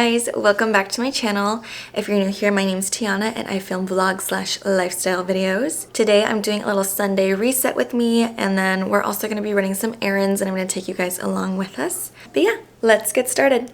guys, welcome back to my channel. If you're new here, my name's Tiana and I film vlog/lifestyle videos. Today I'm doing a little Sunday reset with me, and then we're also going to be running some errands and I'm going to take you guys along with us. But yeah, let's get started.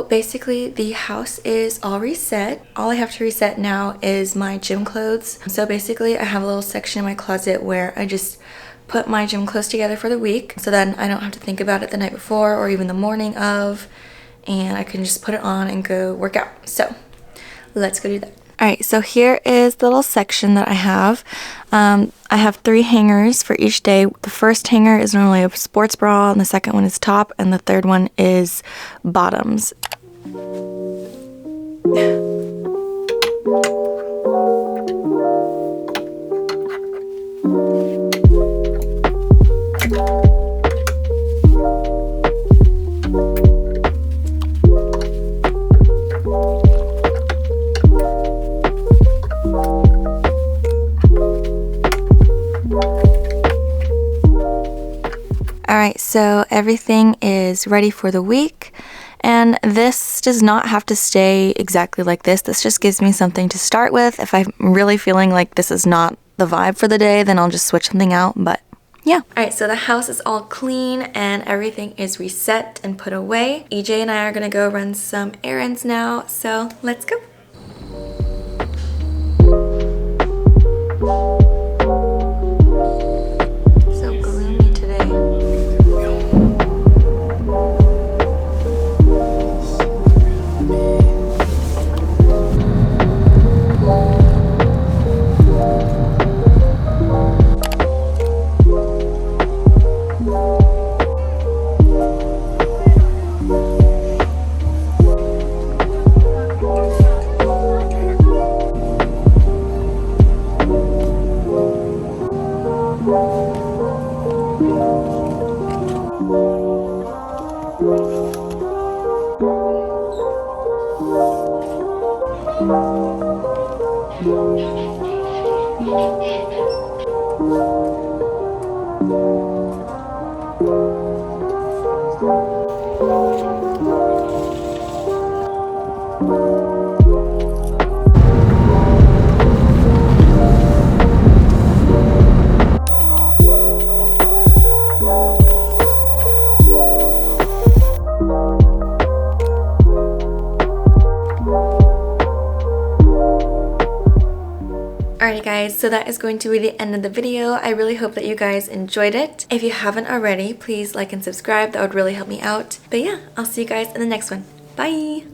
So basically the house is all reset. All I have to reset now is my gym clothes. So basically I have a little section in my closet where I just put my gym clothes together for the week, so then I don't have to think about it the night before or even the morning of, and I can just put it on and go work out. So let's go do that. Alright, so here is the little section that I have. I have 3 hangers for each day. The first hanger is normally a sports bra, and the second one is top, and the third one is bottoms. Alright, so everything is ready for the week, and this does not have to stay exactly like this. This just gives me something to start with. If I'm really feeling like this is not the vibe for the day, then I'll just switch something out, but yeah. Alright, so the house is all clean and everything is reset and put away. EJ and I are gonna go run some errands now, so let's go. Alrighty guys, so that is going to be the end of the video. I really hope that you guys enjoyed it. If you haven't already, please like and subscribe. That would really help me out. But yeah, I'll see you guys in the next one. Bye!